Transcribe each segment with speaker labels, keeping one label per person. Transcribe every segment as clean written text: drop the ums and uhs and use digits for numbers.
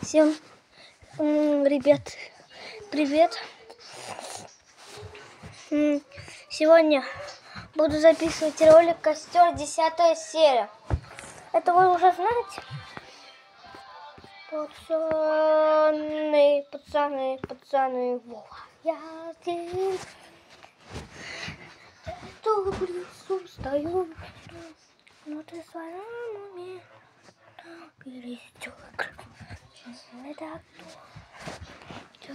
Speaker 1: Всем, ребят, привет. Сегодня буду записывать ролик «Костер», 10-я серия. Это вы уже знаете? Пацаны, я здесь. Тут в лесу стою, но ты в своем уме перестёк. Это кто?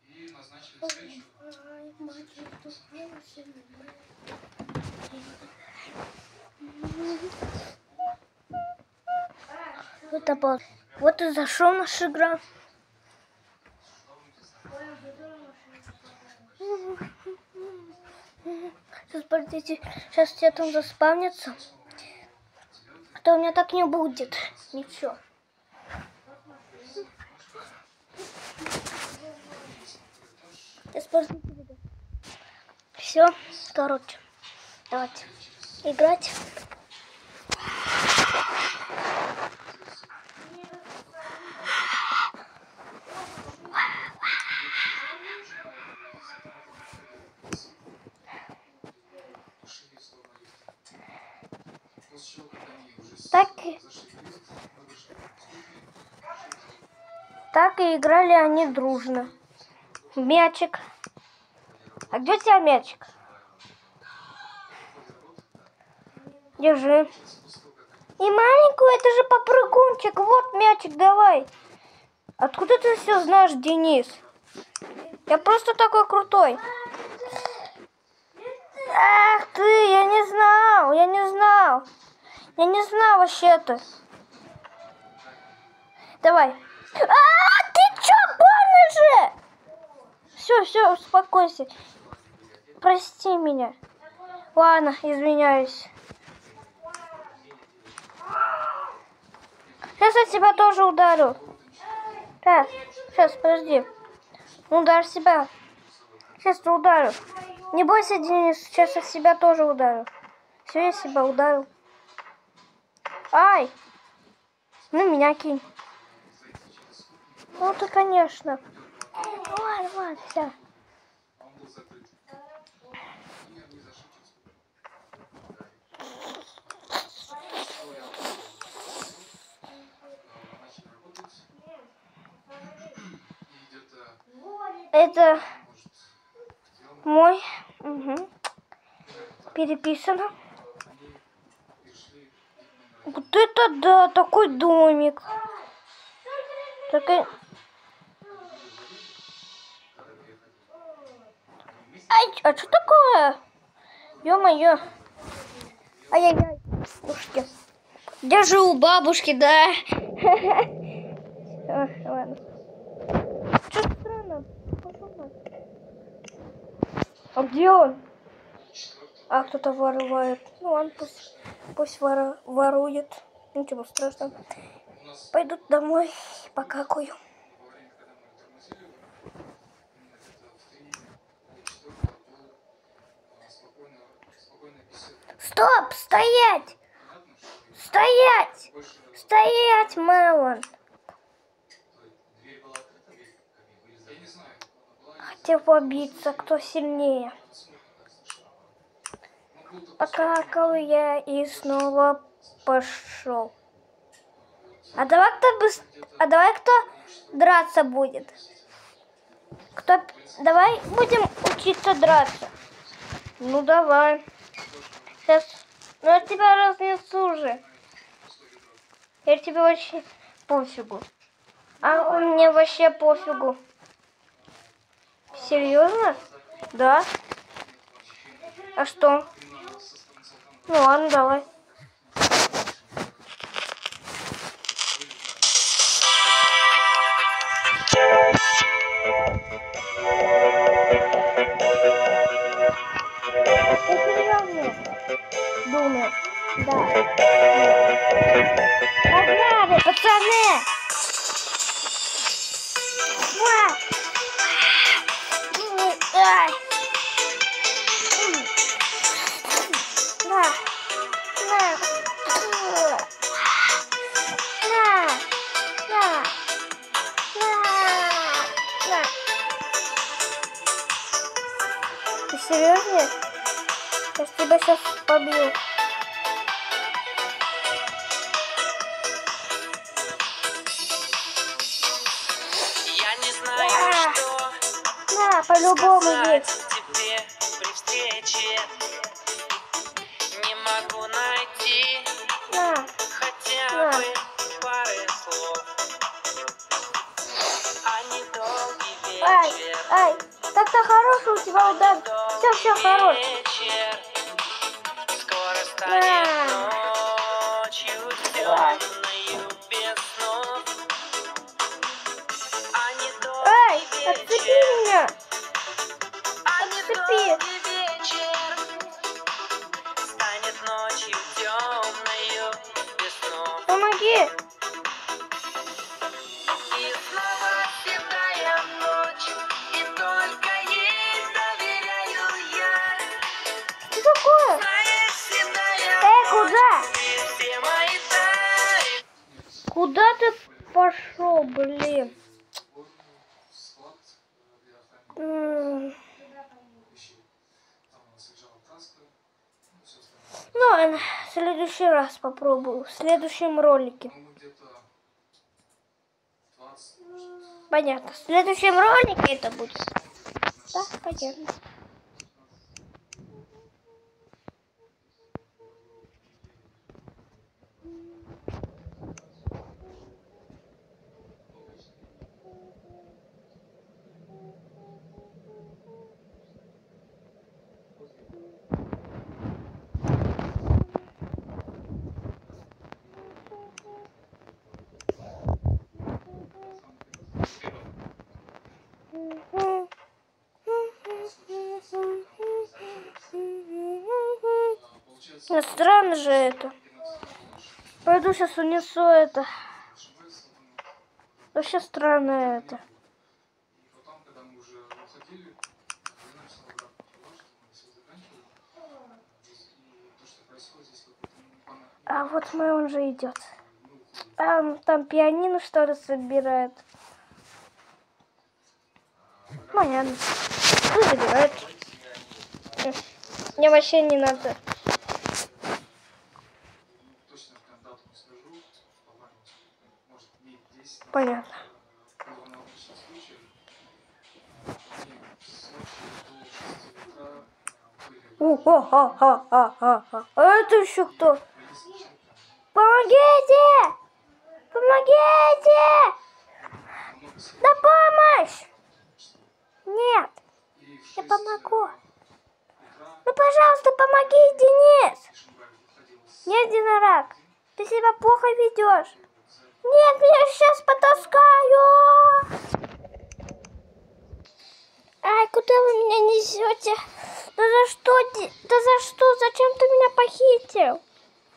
Speaker 2: И назначили встречу.
Speaker 1: Вот и зашел наша игра. Сейчас, подождите, сейчас все там заспавнятся. А то у меня так не будет. Ничего. Сейчас, подождите. Все, короче, давайте играть. Так и играли они дружно. Мячик. А где у тебя мячик? Держи. И маленькую, это же попрыгунчик. Вот мячик, давай. Откуда ты все знаешь, Денис? Я просто такой крутой. Ах ты, я не знал вообще-то. Давай. Ты чё, больно же? Все, успокойся. Прости меня. Ладно, извиняюсь. Сейчас я тебя тоже ударю. Так, сейчас, подожди. Ударь себя. Сейчас я ударю. Не бойся, Денис, сейчас я себя тоже ударю. Все, я себя ударил. Ай! Ну, меня кинь. Ну, ты, конечно. Ладно, все. Это мой. Переписано. Вот это да, такой домик. Такой... Ай, а что такое? Ё-моё. Ай-яй-яй. Ушки. Держи у бабушки, да. Ладно. Что странно? А где он? А, кто-то ворует. Ну ладно, пусть ворует. Ничего страшного. Пойду домой, покакаю. Стоп! Стоять! Стоять! Стоять, Мелон! Хотел побиться, кто сильнее. Покакал я и снова пошел. А давай кто драться будет? Давай будем учиться драться. Ну давай. Сейчас. Ну я тебя разнесу же. Я тебе вообще пофигу. А мне вообще пофигу. Серьезно? Да. А что? Ну ладно, давай. Ты серьезно? Думаю. Да. тебя сейчас побью.
Speaker 3: Я не знаю, что
Speaker 1: На, по-любому
Speaker 3: сказать
Speaker 1: есть.
Speaker 3: тебе при встрече. Не могу найти
Speaker 1: На.
Speaker 3: хотя бы пары слов. А недолгий
Speaker 1: Ай,
Speaker 3: вечер.
Speaker 1: ай, так-то хороший у тебя удар. Все, хорош.
Speaker 3: Вечер. Скоро станет ночью темною без снов. А недолгий
Speaker 1: Ай, отцепи
Speaker 3: вечер.
Speaker 1: меня.
Speaker 3: А
Speaker 1: Отцепи.
Speaker 3: недолгий вечер станет ночью темною без снов.
Speaker 1: Помоги.
Speaker 3: И снова седая ночь, и только ей доверяю я.
Speaker 1: Что такое?
Speaker 3: Знаешь, седая
Speaker 1: Куда?
Speaker 3: и все мои тайны.
Speaker 1: Куда ты пошел, блин?
Speaker 2: Склад для хранения вещей. Там у нас лежала краска, ну, все остальное.
Speaker 1: Ну, ладно, в следующий раз попробую. В следующем ролике.
Speaker 2: Ну, мы где-то 20, может,
Speaker 1: Понятно. В следующем ролике это будет. Да, понятно.
Speaker 2: получается,
Speaker 1: Странно же это. Пойду сейчас унесу это. Вообще странно это.
Speaker 2: и потом, когда мы уже уходили, я написал обратно туда, что мы все заканчивали. И то, что происходит здесь, какой-то непонятный.
Speaker 1: А вот мой он же идет. А там пианино что ли собирает. Понятно. Ну, забирает. Мне вообще не надо.
Speaker 2: Точно прям дату не скажу, по памяти. Может, дней 10.
Speaker 1: Понятно.
Speaker 2: Было аналогичный случай. Они с ночи до 6 утра были
Speaker 1: А это еще кто?
Speaker 2: с вечерками.
Speaker 1: Помогите! Помогите!
Speaker 2: Много сил.
Speaker 1: На помощь! Нет,
Speaker 2: И в
Speaker 1: я
Speaker 2: 6
Speaker 1: помогу.
Speaker 2: утра
Speaker 1: Ну, пожалуйста, помоги, Денис!
Speaker 2: Шимбаль выходил с
Speaker 1: Нет, Динорак, ты себя плохо ведешь. Нет, я сейчас потаскаю. Ай, куда вы меня несете? Да за что? Да за что? Зачем ты меня похитил?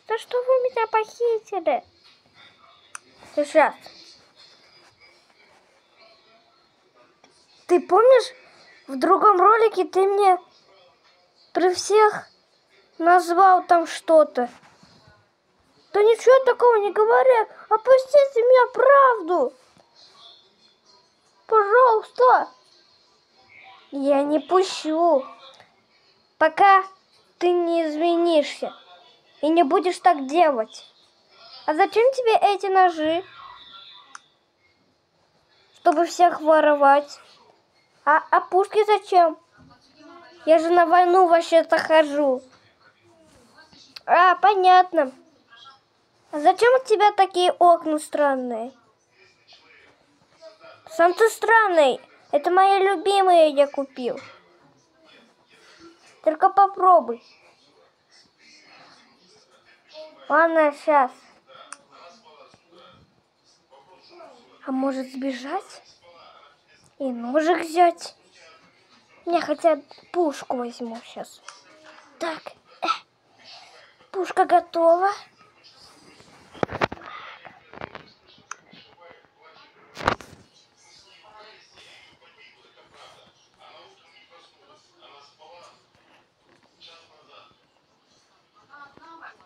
Speaker 1: За что вы меня похитили? Сейчас. Ты помнишь, в другом ролике ты мне при всех назвал там что-то? Да ничего такого не говори. Опустите меня правду. Пожалуйста. Я не пущу, пока ты не извинишься и не будешь так делать. А зачем тебе эти ножи? Чтобы всех воровать. А пушки зачем? Я же на войну вообще-то хожу. А, понятно. А зачем у тебя такие окна странные? Сам ты странный. Это мои любимые я купил. Только попробуй. Ладно, сейчас. А может сбежать? И ножик взять? Не, хотя пушку возьму сейчас. Так. Пушка готова.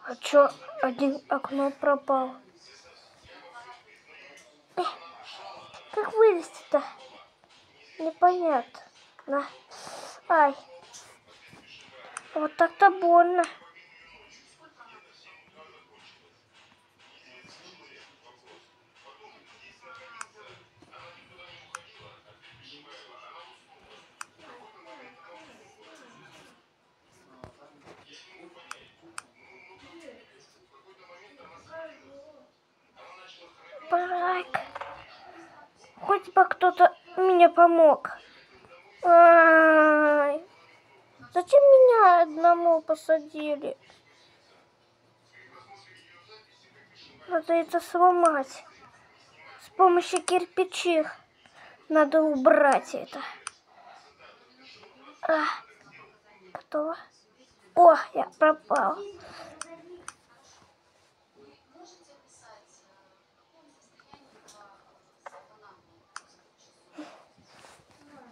Speaker 1: А чё, один окно пропал? Как вылезти-то? Непонятно. Ай. Вот так-то больно. Барак. Хоть бы кто-то мне помог. Ай. Зачем меня одному посадили? Надо это сломать. С помощью кирпичей надо убрать это. Готово. О, я пропал.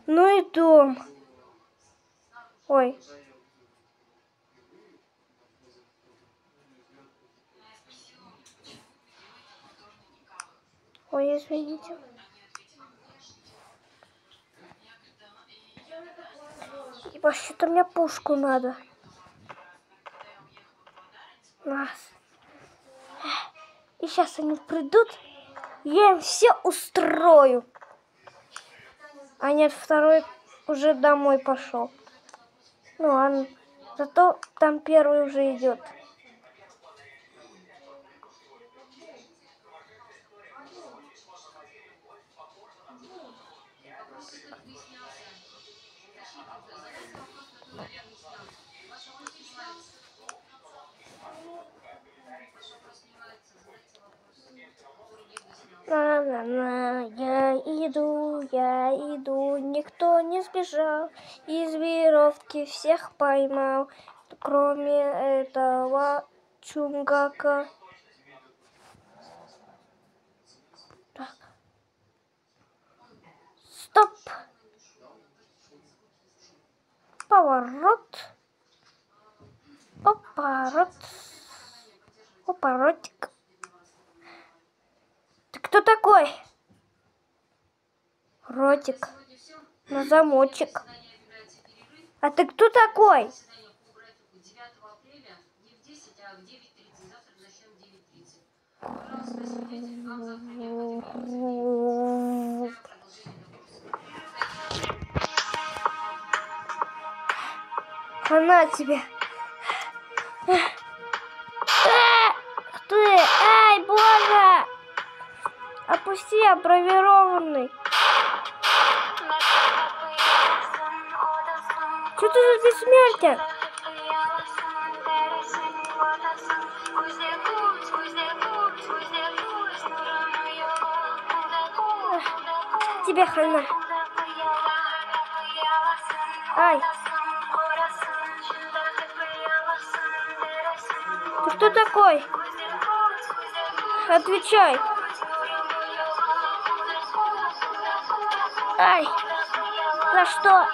Speaker 1: Ну и дом. Ой. Ой, извините. И вообще-то мне пушку надо. Нас. И сейчас они придут, я им все устрою. А нет, второй уже домой пошел. Ну ладно, зато там первый уже идет. Я иду, никто не сбежал, из веревки всех поймал, кроме этого чунгака. Так. Стоп! Поворот. Поворот. Поворотик. Ты кто такой? Ротик. На замочек. А ты кто такой? Хана тебе. Ты, ай, боже! Опусти, обравированный. Что ты за бессмертие? Тебе хана. Ай. Ты кто такой? Отвечай. Ай. За что?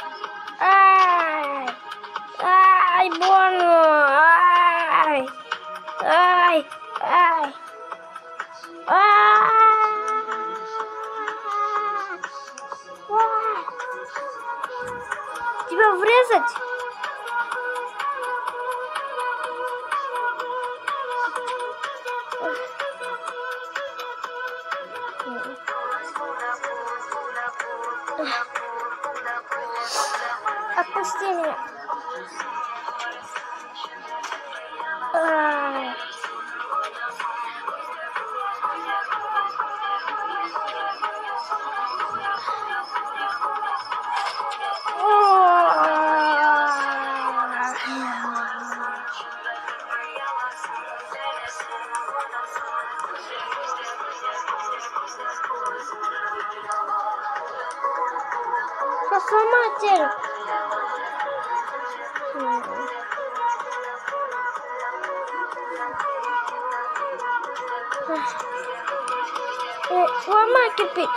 Speaker 1: Ай. Ай, больно. Ай. Ай. Ай. Ай. Тебя врезать? Отпусти меня. Ай. Сломатель. Ломай кирпич.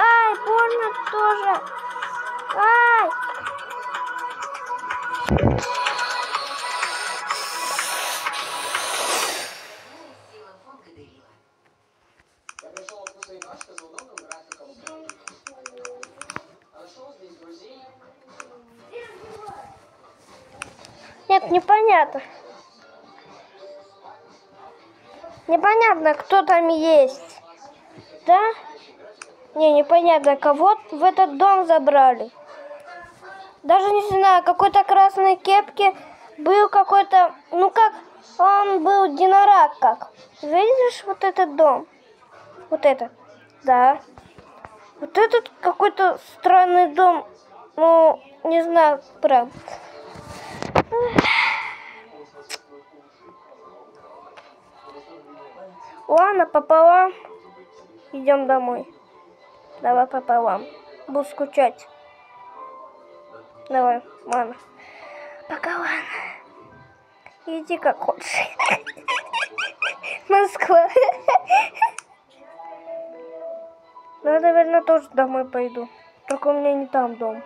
Speaker 1: Ай, больно тоже. Ай. Нет, непонятно. Непонятно, кто там есть. Да? Не, непонятно, кого в этот дом забрали. Даже не знаю, какой-то красной кепки был какой-то, ну как, он был единорог как. Видишь вот этот дом? Вот этот, да. Вот этот какой-то странный дом, ну, не знаю, правда. Ладно, пополам. Идем домой. Давай пополам. Буду скучать. Давай, ладно. Пока, ладно. Иди как хочешь. Москва. Ну, я, наверное, тоже домой пойду. Только у меня не там дом.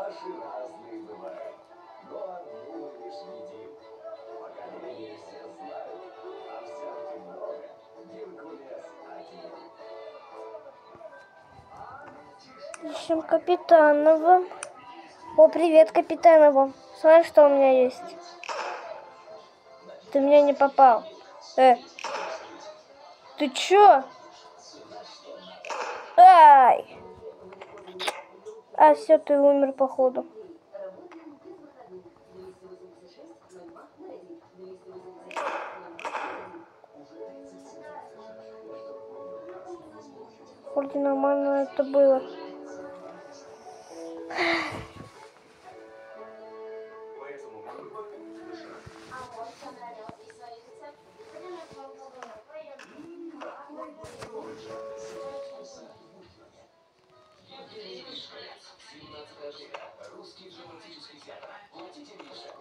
Speaker 4: Каши разные бывают, но одну лишь едим. Пока не все знают, овсянки много, Геркулес один.
Speaker 1: Ищем Капитанова. О, привет, Капитанова. Смотри, что у меня есть. Ты меня не попал. Ты чё? Ай! А, все, ты умер, походу. Вроде нормально это было.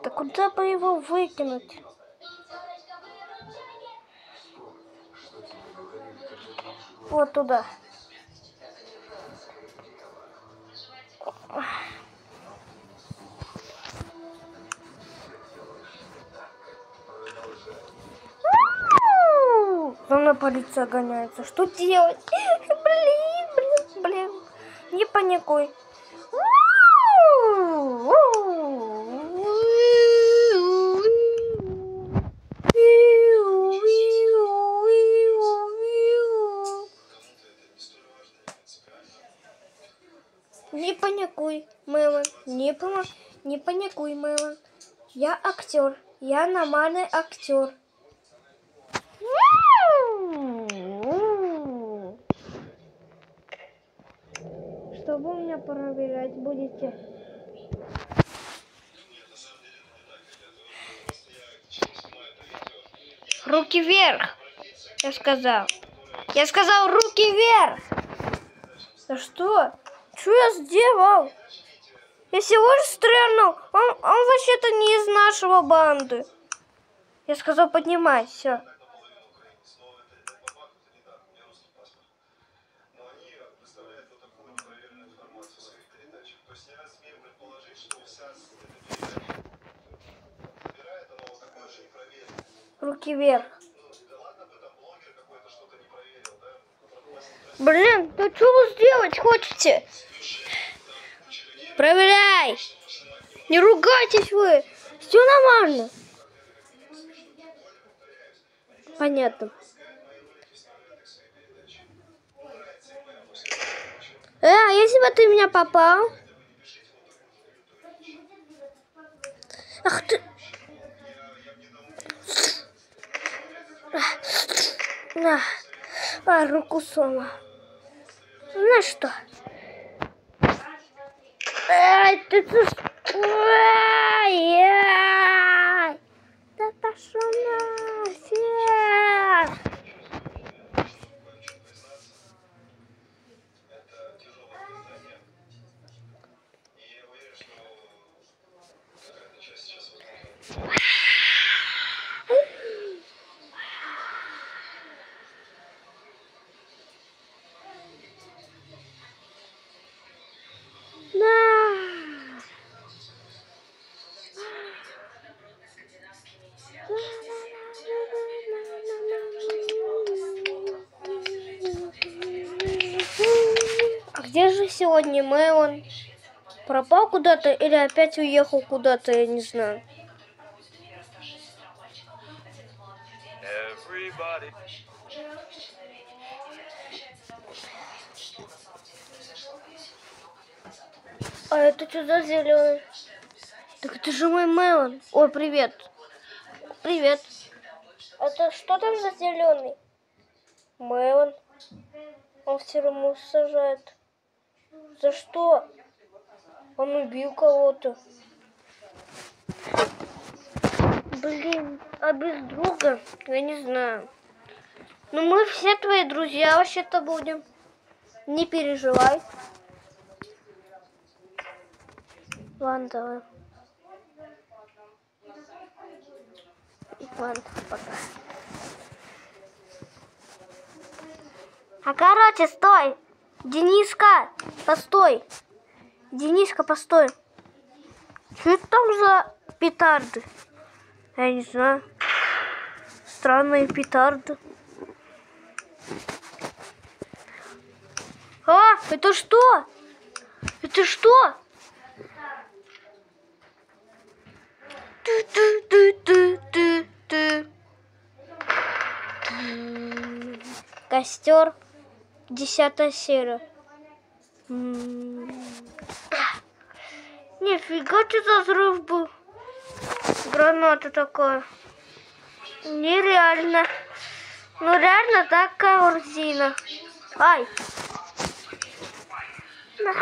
Speaker 1: Да куда бы его выкинуть? Вот туда. За мной полиция гоняется. Что делать? Блин. Не паникуй. Не паникуй, Мэлон. Не паникуй, Мэлон. Я актер. Я нормальный актер. Что вы меня проверять будете? Руки вверх! Я сказал. Я сказал руки вверх! Да что? Что я сделал? Я всего лишь стрельнул. Он вообще-то не из нашего банды. Я сказал, поднимай, все. Руки вверх. Блин, ну что вы сделать хотите? Проверяй! Не ругайтесь вы! Все нормально. Понятно. А если бы ты меня попал? Ах ты! Руку сломал. Знаешь что? Ай, ты... Ай, ай. Да Пошел нафиг! А где же сегодня Мэлон? Пропал куда-то или опять уехал куда-то, я не знаю. А это что за зеленый? Так это же мой Мэлон. Ой, привет. Привет. Это что там за зеленый? Мэлон. Он в тюрьму сажает. За что? Он убил кого-то. Блин, а без друга? Я не знаю. Но мы все твои друзья вообще-то будем. Не переживай. Ладно, давай. Ладно, пока. А короче, стой! Дениска, постой! Дениска, постой! Что это там за петарды? Я не знаю. Странные петарды. А, это что? Это что? Костер. 10 серия. Нифига, что за взрыв был. Граната такая. Нереально. Ну реально такая корзина. Ай. Ну.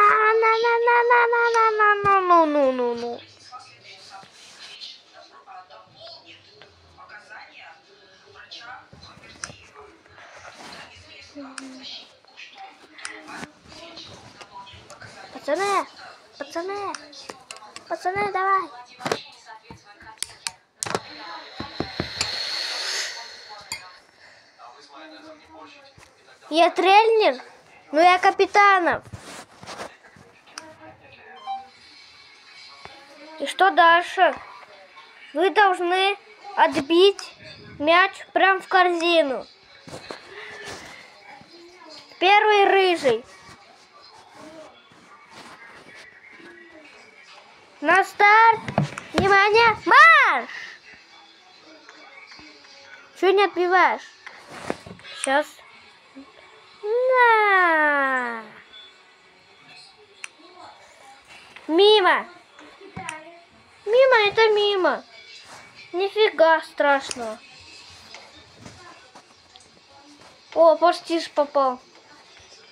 Speaker 1: Пацаны, давай. Я тренер, но я капитанов. И что дальше? Вы должны отбить мяч прям в корзину. Первый рыжий. На старт! Внимание! Марш! Чего не отбиваешь? Сейчас. На! Мимо! Мимо, это мимо. Нифига страшного. О, почти ж попал.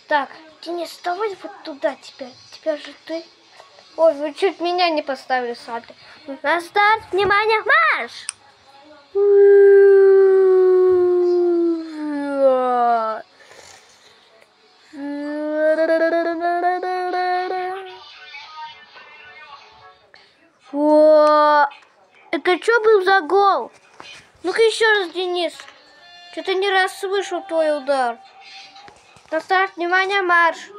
Speaker 1: Так, Денис, вставай вот туда теперь. Теперь же ты. Ой, вы чуть меня не поставили, Саки. На старт, внимание, марш! О, это что был за гол? Ну-ка еще раз, Денис. Что-то не раз слышу твой удар. На старт, внимание, марш!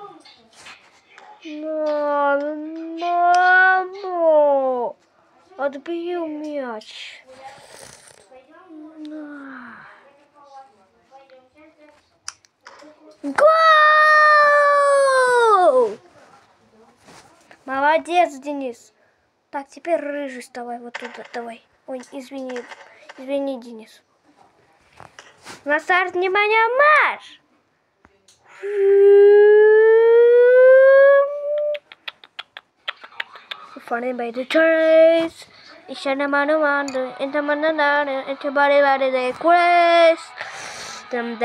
Speaker 1: Маму! Отбил мяч. Гол! Молодец, Денис. Так, теперь рыжий вставай вот туда, давай. Ой, извини, Денис. На старт, внимание, марш! Funny by the trace. Ich an der Manu into Manana, into body the quest. Them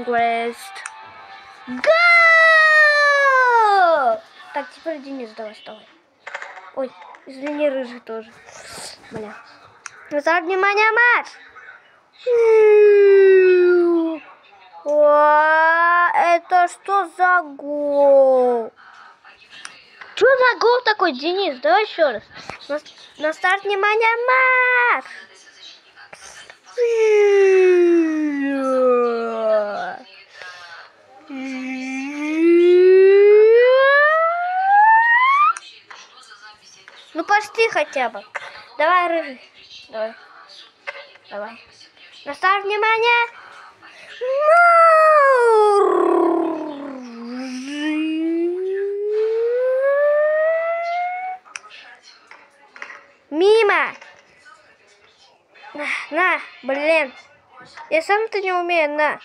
Speaker 1: quest. Go! Так, теперь Денис, давай, вставай. Ой, извини, рыжий тоже. Бля. Назад, внимание, марш! О, это что за гол? Что за гол такой, Денис? Давай еще раз. На старт, внимание, марш! Ну почти хотя бы. Давай, рыжий. Давай. Давай. На старт, внимание. Мимо. На, блин. Я сам-то не умею, на.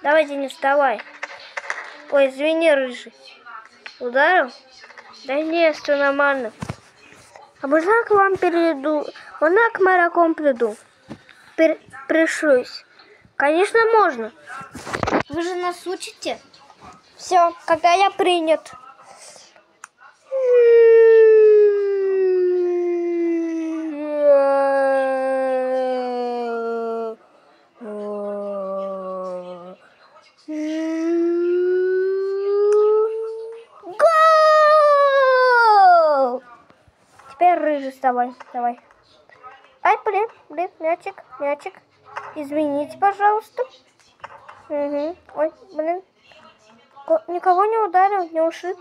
Speaker 1: Давай, Денис, вставай. Ой, извини, рыжий. Ударил? Да нет, все нормально. А можно к вам перейду? Можно к мараком приду? Пришлюсь. Конечно, можно. Вы же нас учите. Все, когда я принят. Гол! Теперь рыжий, вставай, давай. Ай, блин, мячик. Извините, пожалуйста. Угу. Ой, блин. Никого не ударил, не ушиб.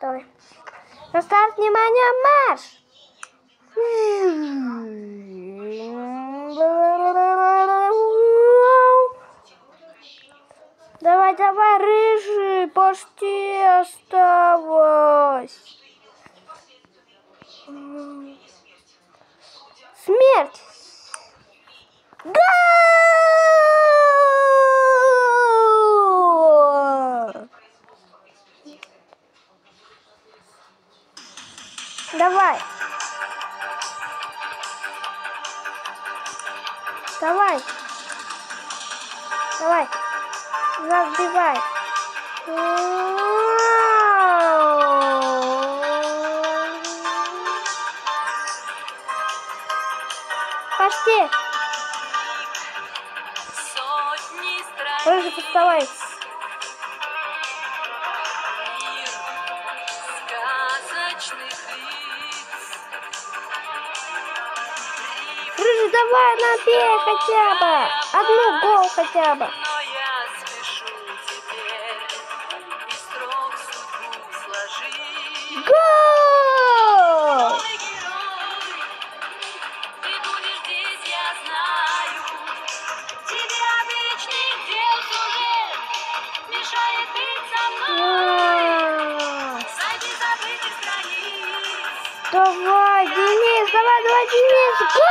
Speaker 1: Давай. На старт, внимание, марш! Давай, рыжий, почти осталось. Смерть! Гол! Давай! Забивай! Почти! Рыжий, вставай! Рыжий, давай, набей хотя бы! Одну гол хотя бы! Гол! Давай, Денис, давай, Денис! Гол!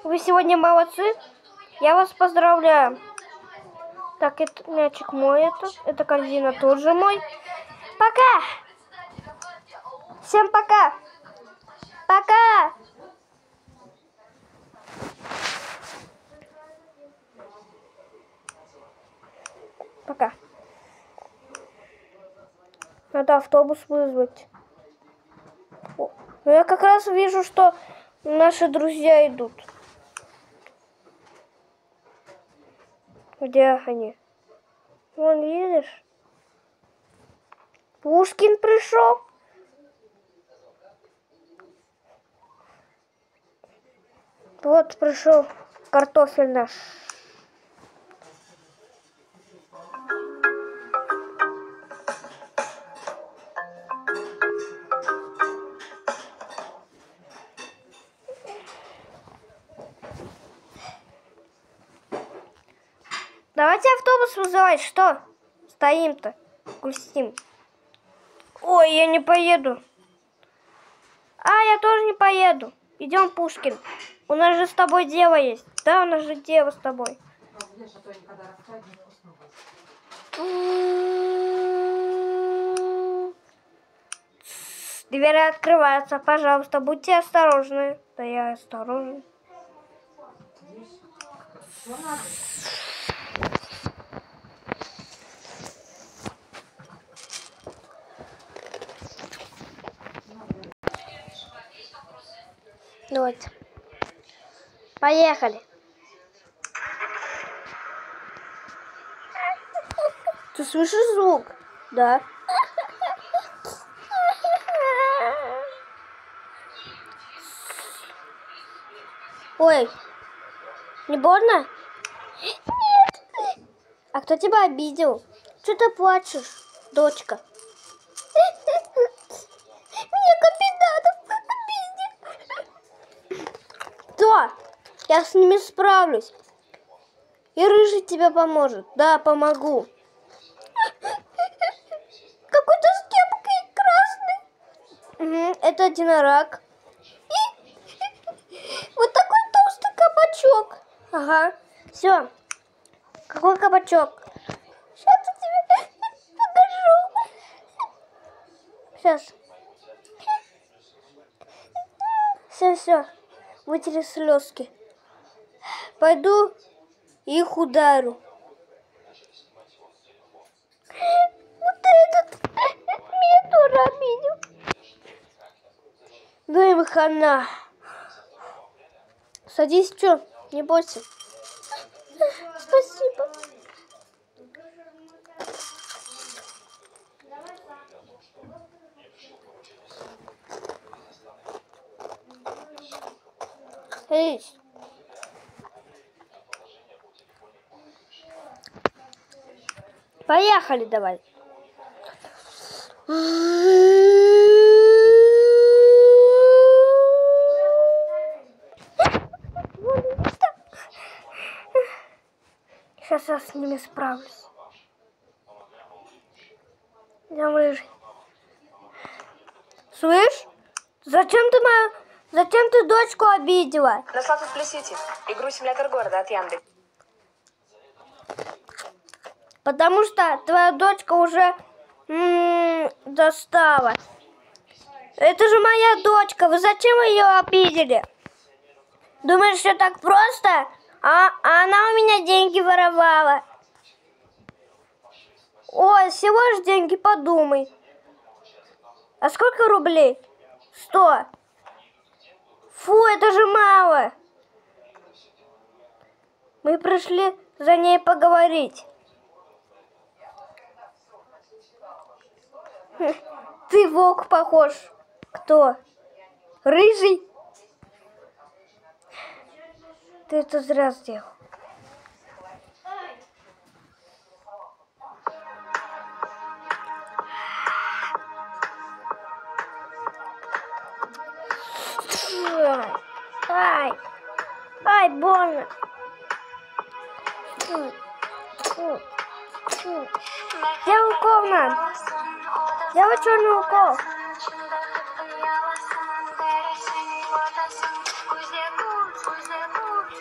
Speaker 1: Вы сегодня молодцы. Я вас поздравляю. Так, это мячик мой, это корзина тоже мой. Пока! Всем пока! Пока! Пока. Надо автобус вызвать. О, ну я как раз вижу, что наши друзья идут. Где они? Вон, видишь? Пушкин пришел. Вот пришел картофель наш. Давайте автобус вызывать. Что? Стоим-то. Грустим. Ой, я не поеду. Я тоже не поеду. Идем, Пушкин. У нас же с тобой дело есть. Да, у нас же дело с тобой. Двери открываются. Пожалуйста, будьте осторожны. Да я осторожен. Давайте. Поехали. Ты слышишь звук? Да. Ой, не больно? Нет. А кто тебя обидел? Что ты плачешь, дочка? Меня капитанов обидел. Кто? Я с ними справлюсь. И Рыжий тебе поможет. Да, помогу. Какой-то с кепкой красный. Угу, это единорог. Вот такой толстый кабачок. Ага, все. Какой кабачок? Сейчас я тебе покажу. Сейчас. Все. Вытери слезки. Пойду их ударю. Вот этот меня тоже обидел. Ну и хана. Садись, что? Не бойся. Спасибо. Садись. Поехали давай. Сейчас я с ними справлюсь. Я Рыжий. Слышь? Зачем ты дочку обидела?
Speaker 5: Нашла тут Плюсити, игру «Симулятор города» от Яндекс.
Speaker 1: Потому что твоя дочка уже достала. Это же моя дочка. Вы зачем ее обидели? Думаешь, все так просто? А она у меня деньги воровала. Ой, всего лишь деньги, подумай. А сколько рублей? 100. Фу, это же мало. Мы пришли за ней поговорить. Ты волк похож. Кто? Рыжий? Ты это зря сделал. Ай, больно. Делай укол надо. Делай черный укол.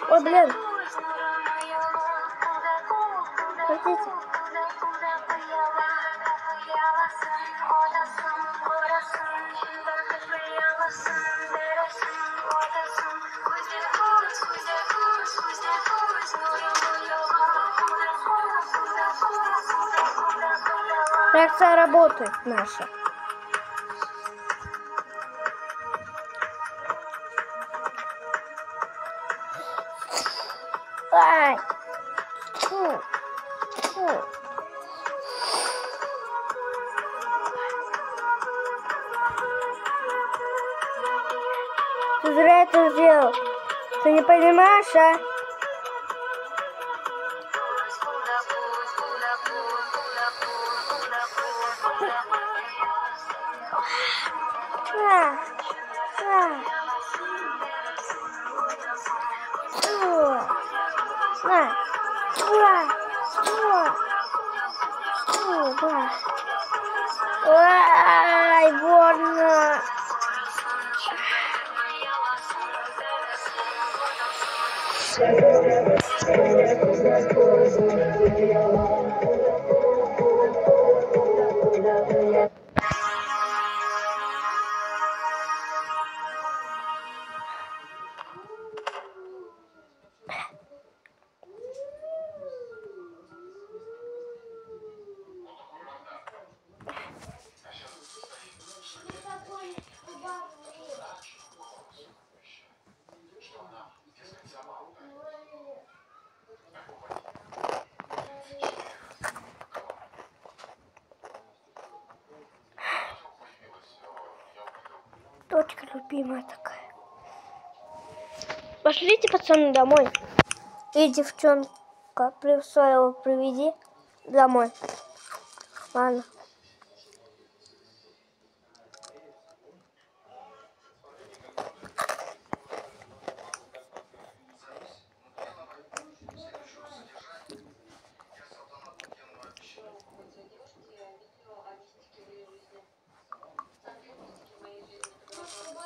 Speaker 1: Ой, блин. Хотите? Реакция работает наша. Ай. Ты зря это сделал. Ты не понимаешь, а? Ай, больно. любимая такая. Пошлите, пацаны, домой. И девчонка, своего приведи домой. Ладно.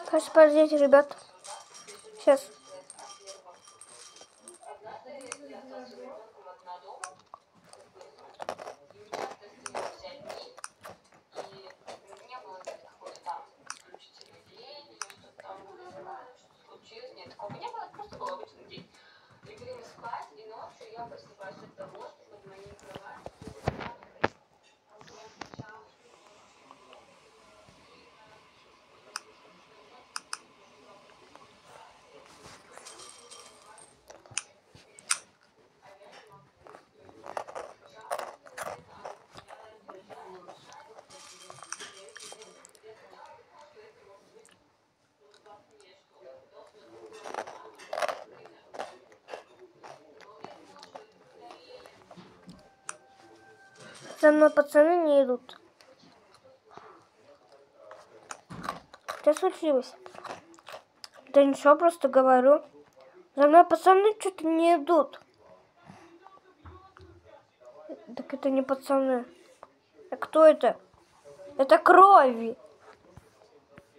Speaker 1: Кажется, подождите, ребят. Сейчас. За мной пацаны не идут. Что случилось? Да ничего, просто говорю. За мной пацаны что-то не идут. Так это не пацаны. А кто это? Это крови.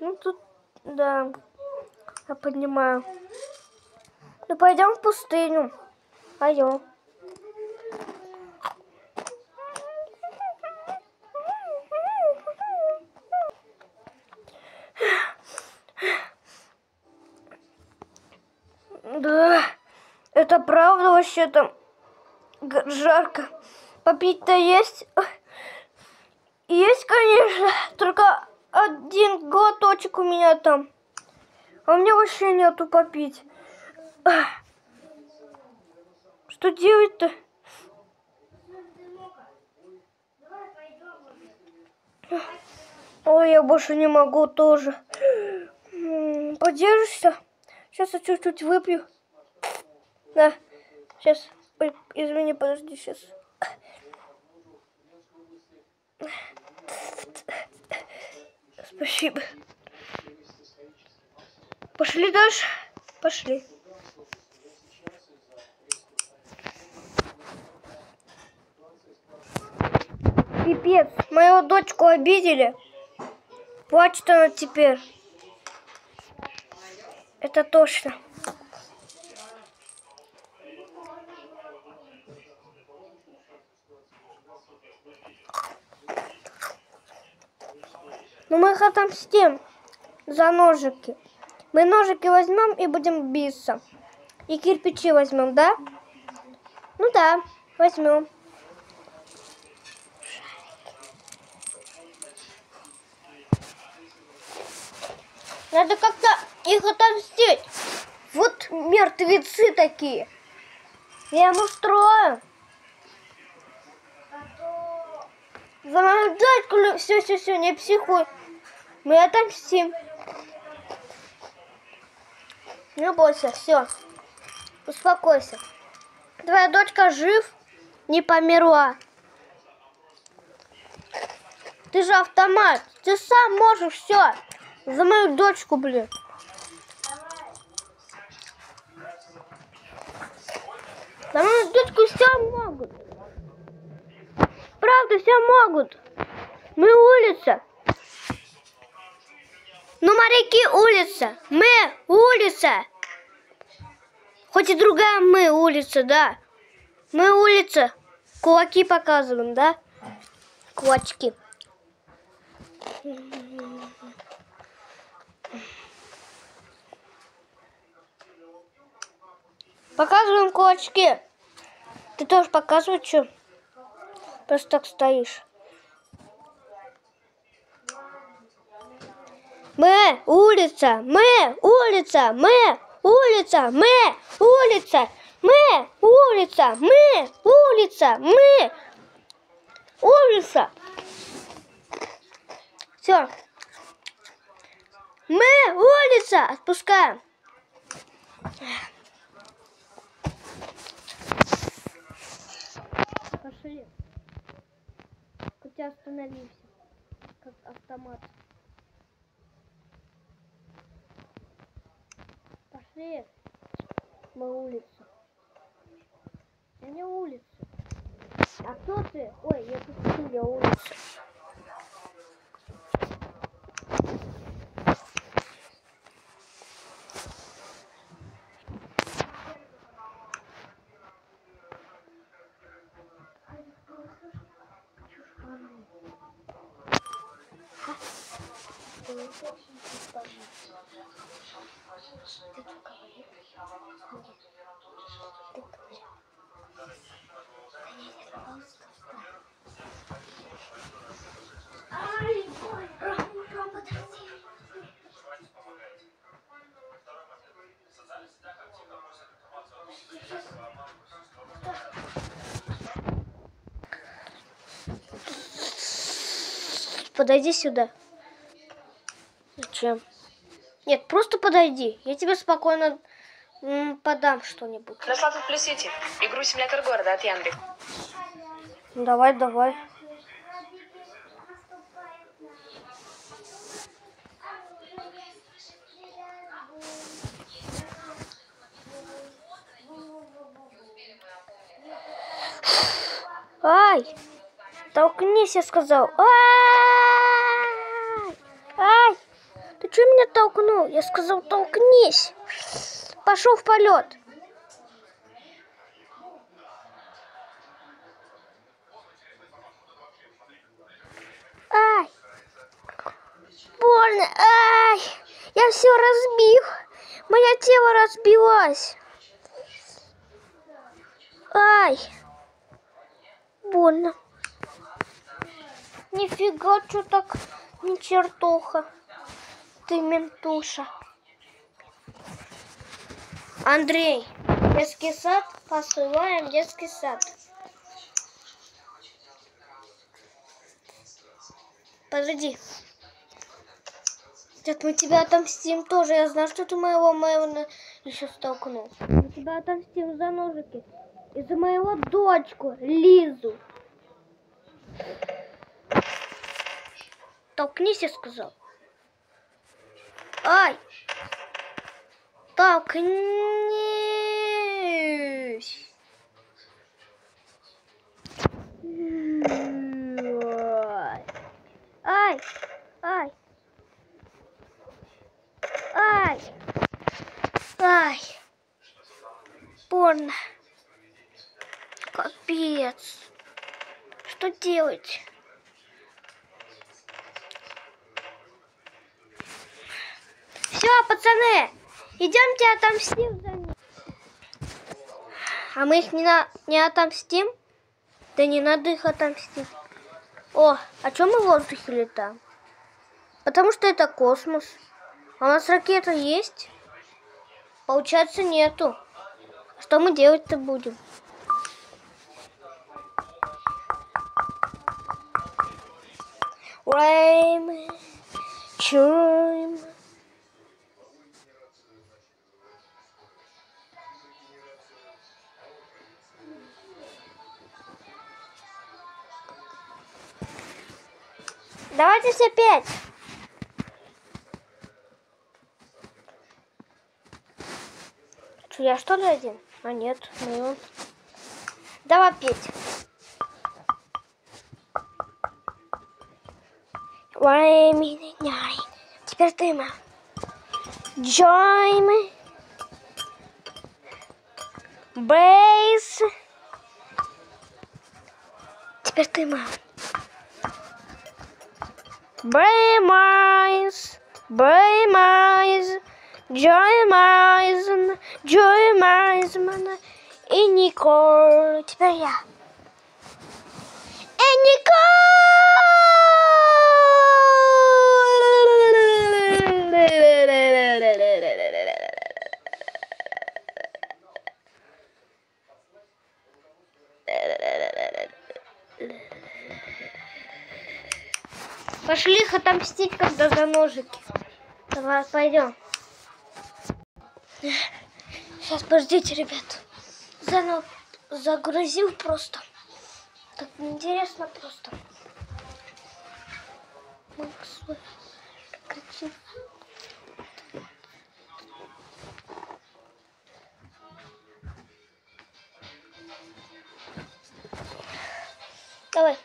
Speaker 1: Ну тут, да, я понимаю. Ну пойдем в пустыню. Пойдем. Да, это правда вообще там жарко. Попить-то есть? Есть, конечно, только один глоточек у меня там. А у меня вообще нету попить. Что делать-то? Ой, я больше не могу тоже. Подержишься? Сейчас я чуть-чуть выпью. Да, сейчас. Ой, извини, подожди, сейчас. Спасибо. Пошли дальше? Пошли. Пипец, мою дочку обидели. Плачет она теперь. Это точно. Но мы их отомстим за ножики. Мы ножики возьмем и будем биться. И кирпичи возьмем, да? Ну да, возьмем. Надо как-то их отомстить. Вот мертвецы такие. Я им устрою. За мою дочку, все, не психуй. Мы отомстим. Не бойся, все. Успокойся. Твоя дочка жив, не померла. Ты же автомат. Ты сам можешь все. За мою дочку, блин. За мою дочку все могут. Правда, все могут. Мы улица. Ну, моряки улица. Мы улица. Хоть и другая мы улица, да. Мы улица. Кулаки показываем, да? Кулачки. Показываем кулачки. Ты тоже показывай, что? Просто так стоишь. Мы улица, мы улица, мы улица, мы улица, мы улица, мы улица, мы улица. Все. Мы улица! Отпускаем. Пошли. У тебя остановился. Как автомат. Пошли. Мы улица. Я не улица. А кто ты? Ой, я тут я улица. Подойди сюда. Зачем? Нет, просто подойди. Я тебе спокойно подам что-нибудь.
Speaker 5: Нашла тут Плюс Сити. Игру «Симулятор города» от Яндекс.
Speaker 1: Давай, давай. Ай! Толкнись, я сказал. Ай! Ай! Ты что меня толкнул? Я сказал, толкнись. Пошел в полет. Ай! Больно! Ай! Я все разбил. Мое тело разбилось. Ай! Больно. Нифига, что так не чертоха. Ты ментуша. Андрей, детский сад, посылаем в детский сад. Подожди. Сейчас мы тебя отомстим тоже. Я знаю, что ты моего еще столкнул. Мы тебя отомстим за ножики. И за моего дочку, Лизу. Толкнись, я сказал. Ай! Толкнись! Ай! Ай! Ай! Ай! Больно. Капец. Что делать? Все, пацаны, идемте отомстим за них. А мы их не отомстим? Да не надо их отомстить. О, а чем мы в воздухе летаем? Потому что это космос. А у нас ракета есть? Получается, нету. Что мы делать-то будем? Время, чуем. Давайте все петь. Что, я что ли один? А нет, не он. Давай петь. Теперь ты, мам. Join me. Бейс. Теперь ты, мам. Беймайз. Беймайз. Joy Майзман и Николь. Теперь я. Пошли их отомстить, когда за ножики. Давай, пойдем. Сейчас, подождите, ребят. Заново загрузил просто. Так неинтересно просто. Макс, прекрати. Давай.